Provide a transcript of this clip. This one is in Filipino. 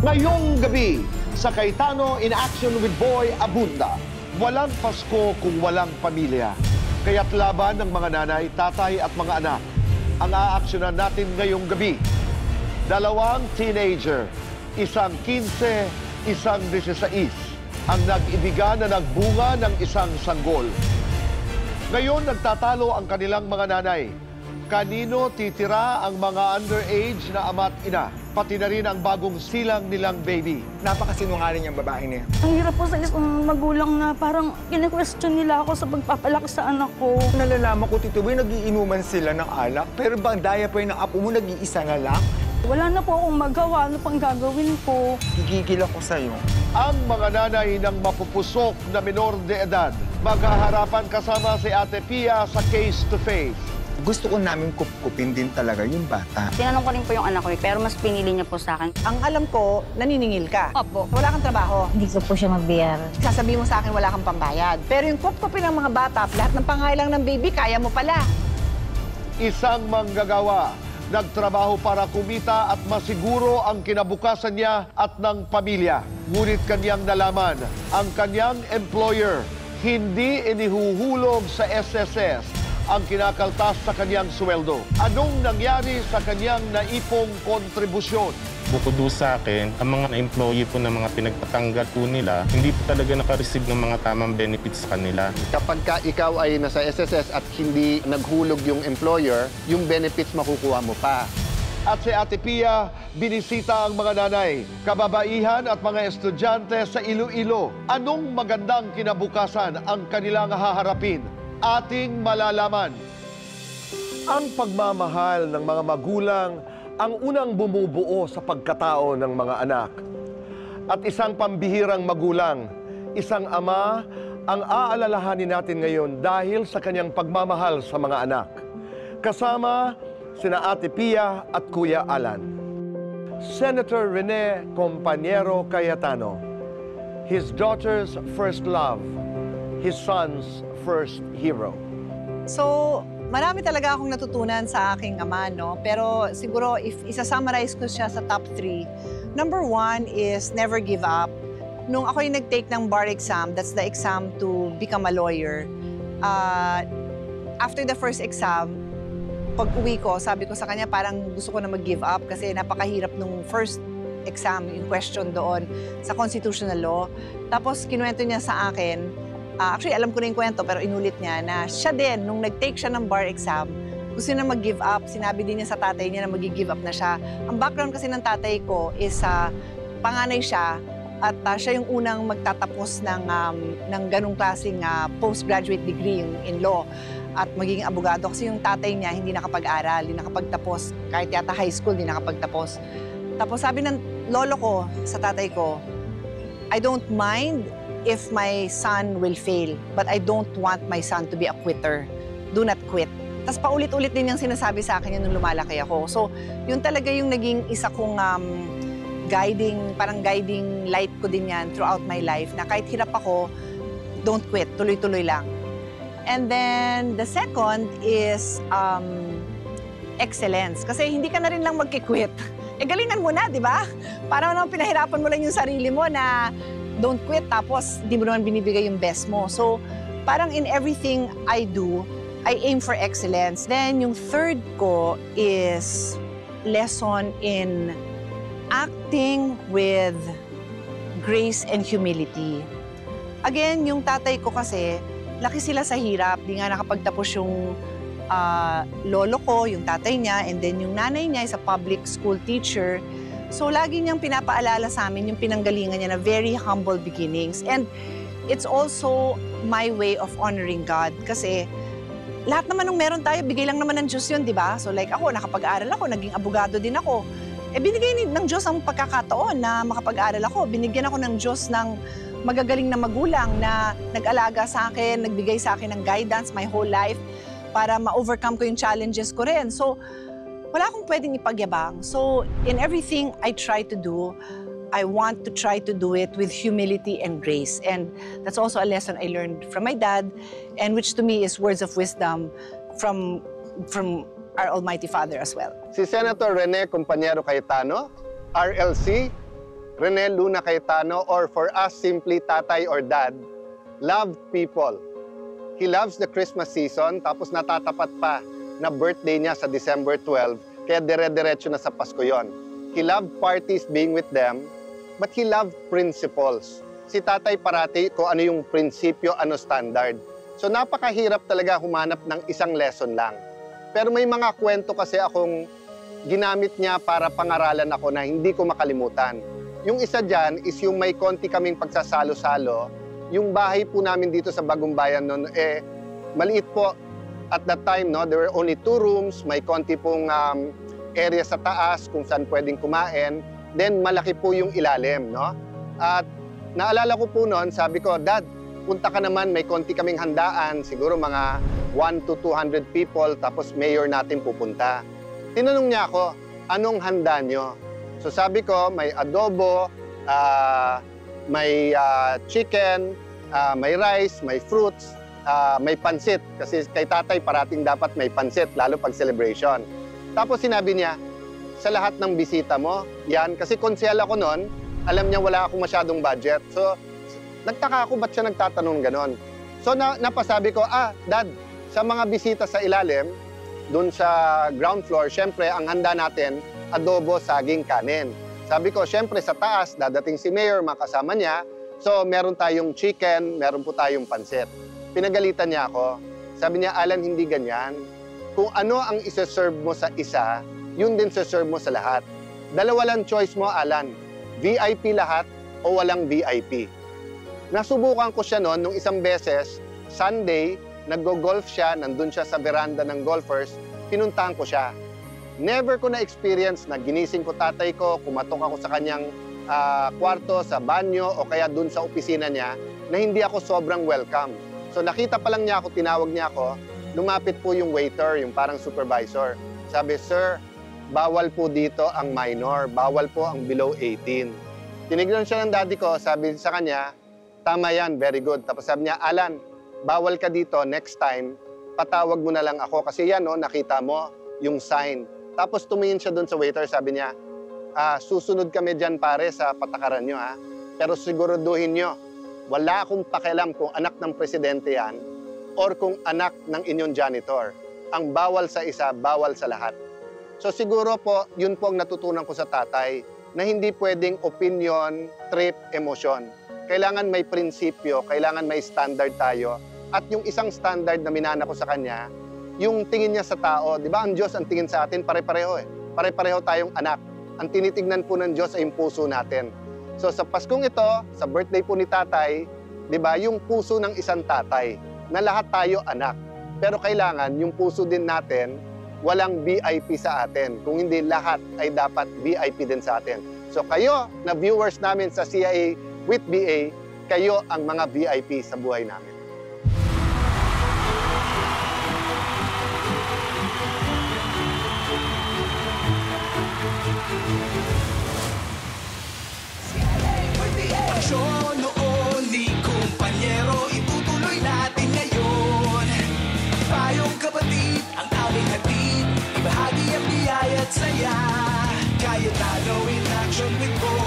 Ngayong gabi, sa Cayetano in Action with Boy Abunda, walang Pasko kung walang pamilya. Kaya't laban ng mga nanay, tatay at mga anak ang aaksyonan natin ngayong gabi. Dalawang teenager, isang 15, isang 16, ang nag-ibigan na nagbunga ng isang sanggol. Ngayon nagtatalo ang kanilang mga nanay. Kanino titira ang mga underage na ama't ina, pati na rin ang bagong silang nilang baby. Napakasinungaling yung babae niya. Ang hirap po sa isang magulang na parang kine-question nila ako sa pagpapalaki sa anak ko. Nalalaman ko, Tito Boy, nagiinuman sila ng alak, pero bang daya pa yun ng apo mo, nag-iisa na lang? Wala na po akong magawa. Ano pang gagawin ko? Gigigil ako sa'yo. Ang mga nanay ng mapupusok na menor de edad, maghaharapan kasama si Ate Pia sa face-to-face. Gusto ko namin kupkupin din talaga yung bata. Tinanong ko rin po yung anak ko, pero mas pinili niya po sa akin. Ang alam ko, naniningil ka. Opo. Wala kang trabaho. Hindi ko po siya mabiyar. Sasabihin mo sa akin, wala kang pambayad. Pero yung kupkupin ng mga bata, lahat ng pangailang ng baby, kaya mo pala. Isang manggagawa, nagtrabaho para kumita at masiguro ang kinabukasan niya at ng pamilya. Ngunit kanyang nalaman, ang kanyang employer hindi inihuhulog sa SSS ang kinakaltas sa kanyang sweldo. Anong nangyari sa kanyang naipong kontribusyon? Bukod do sa akin, ang mga employee po ng mga pinagpatanggal po nila, hindi po talaga nakareceive ng mga tamang benefits sa kanila. Kapag ka ikaw ay nasa SSS at hindi naghulog yung employer, yung benefits makukuha mo pa. At si Ate Pia, binisita ang mga nanay, kababaihan at mga estudyante sa Iloilo. Anong magandang kinabukasan ang kanilang haharapin? Ating malalaman. Ang pagmamahal ng mga magulang ang unang bumubuo sa pagkatao ng mga anak. At isang pambihirang magulang, isang ama, ang aalalahanin natin ngayon dahil sa kanyang pagmamahal sa mga anak. Kasama sina Ate Pia at Kuya Alan. Senator Rene Compañero Cayetano, his daughter's first love, his son's first hero. So, marami talaga akong natutunan sa aking ama, no? Pero siguro, if isa-summarize ko siya sa top 3, number 1 is never give up. Nung ako yung nag-take ng bar exam, that's the exam to become a lawyer. After the first exam, pag uwi ko, sabi ko sa kanya, parang gusto ko na mag-give up kasi napakahirap nung first exam, yung question doon sa constitutional law. Tapos, kinuwento niya sa akin, actually, alam ko na yung kwento, pero inulit niya na siya din, nung nag-take siya ng bar exam, gusto niya na mag-give up. Sinabi din niya sa tatay niya na mag-give up na siya. Ang background kasi ng tatay ko is panganay siya at siya yung unang magtatapos ng ganung klaseng postgraduate degree in law at magiging abogado. Kasi yung tatay niya hindi nakapag-aral, hindi nakapagtapos. Kahit yata high school, hindi nakapagtapos. Tapos sabi ng lolo ko sa tatay ko, I don't mind if my son will fail, but I don't want my son to be a quitter. Do not quit. Tapos paulit-ulit din yung sinasabi sa akin yun nung lumalaki ako. So, yun talaga yung naging isa kong parang guiding light ko din yan throughout my life, na kahit hirap ako, don't quit, tuloy-tuloy lang. And then, the second is excellence. Kasi hindi ka na rin lang magkikwit. Galingan mo na, di ba? Parang naman pinahirapan mo lang yung sarili mo na don't quit, tapos di mo naman binibigay yung best mo. So, parang in everything I do, I aim for excellence. Then, yung third ko is lesson in acting with grace and humility. Again, yung tatay ko kasi, laki sila sa hirap. Di nga nakapagtapos yung lolo ko, yung tatay niya, and then yung nanay niya is a public school teacher. So, lagi niyang pinapaalala sa amin yung pinanggalingan niya na very humble beginnings. And it's also my way of honoring God. Kasi lahat naman nung meron tayo, bigay lang naman ng Diyos yun, di ba? So like ako, nakapag-aral ako, naging abogado din ako. Binigay ng Diyos ang pagkakataon na makapag-aral ako. Binigyan ako ng Diyos ng magagaling na magulang na nag-alaga sa akin, nagbigay sa akin ng guidance my whole life para ma-overcome ko yung challenges ko rin. So, wala akong pwedeng ipagyabang. So, in everything I try to do, I want to try to do it with humility and grace. And that's also a lesson I learned from my dad, and which to me is words of wisdom from our Almighty Father as well. Si Senator Rene Compañero Cayetano, RLC, Rene Luna Cayetano, or for us simply tatay or dad, loved people. He loves the Christmas season, tapos natatapat pa na birthday niya sa December 12, kaya dire-diretso na sa Pasko yon. He loved parties, being with them, but he loved principles. Si tatay parati kung ano yung prinsipyo, ano standard. So napakahirap talaga humanap ng isang lesson lang. Pero may mga kwento kasi akong ginamit niya para pangaralan ako na hindi ko makalimutan. Yung isa dyan is yung may konti kaming pagsasalo-salo. Yung bahay po namin dito sa Bagong Bayan noon, maliit po. At that time, no, there were only 2 rooms, may konti pong area sa taas kung saan pwedeng kumain. Then malaki po yung ilalim, no? At naalala ko po noon, sabi ko, Dad, punta ka naman, may konti kaming handaan, siguro mga 1 to 200 people, tapos mayor natin pupunta. Tinanong niya ako, anong handa nyo? So sabi ko, may adobo, may chicken, may rice, may fruits, may pansit. Kasi kay tatay parating dapat may pansit, lalo pag celebration. Tapos sinabi niya, sa lahat ng bisita mo, yan. Kasi konsehal ako noon, alam niya wala akong masyadong budget. So nagtaka ako ba't siya nagtatanong ganon. So napasabi ko, Dad, sa mga bisita sa ilalim, dun sa ground floor, syempre ang handa natin, adobo, saging, kanin. Sabi ko, syempre sa taas, dadating si Mayor, makasama niya. So, meron tayong chicken, meron po tayong pansit. Pinagalitan niya ako. Sabi niya, Alan, hindi ganyan. Kung ano ang isa-serve mo sa isa, yun din isa-serve mo sa lahat. Dalawa lang choice mo, Alan. VIP lahat o walang VIP. Nasubukan ko siya noon nung isang beses, Sunday, nag-golf siya, nandun siya sa veranda ng golfers, pinuntahan ko siya. Never ko na-experience na ginising ko tatay ko, kumatok ako sa kanyang kwarto, sa banyo, o kaya dun sa opisina niya, na hindi ako sobrang welcome. So nakita pa lang niya ako, tinawag niya ako, lumapit po yung waiter, yung parang supervisor. Sabi, Sir, bawal po dito ang minor, bawal po ang below 18. Tinignan siya ng daddy ko, sabi sa kanya, tama yan, very good. Tapos sabi niya, Alan, bawal ka dito, next time, patawag mo na lang ako. Kasi yan, no, nakita mo yung sign. Tapos tumingin siya doon sa waiter, sabi niya, susunod kami dyan pare sa patakaran nyo, ha? Pero siguraduhin nyo, wala akong pakialam kung anak ng presidente yan or kung anak ng inyong janitor. Ang bawal sa isa, bawal sa lahat. So siguro po, yun po ang natutunan ko sa tatay, na hindi pwedeng opinion, trip, emosyon. Kailangan may prinsipyo, kailangan may standard tayo. At yung isang standard na minana ko sa kanya, yung tingin niya sa tao, di ba? Ang Diyos ang tingin sa atin, pare-pareho eh. Pare-pareho tayong anak. Ang tinitignan po ng Diyos ay yung puso natin. So sa Paskong ito, sa birthday po ni tatay, di ba, yung puso ng isang tatay, na lahat tayo anak. Pero kailangan yung puso din natin, walang VIP sa atin. Kung hindi, lahat ay dapat VIP din sa atin. So kayo na viewers namin sa CIA with BA, kayo ang mga VIP sa buhay namin. Aksyon noon ni kumpanyero, itutuloy natin ngayon. Payong kapatid, ang aming hatid, ibahagi ang biyaya at saya. Cayetano in action with Bo.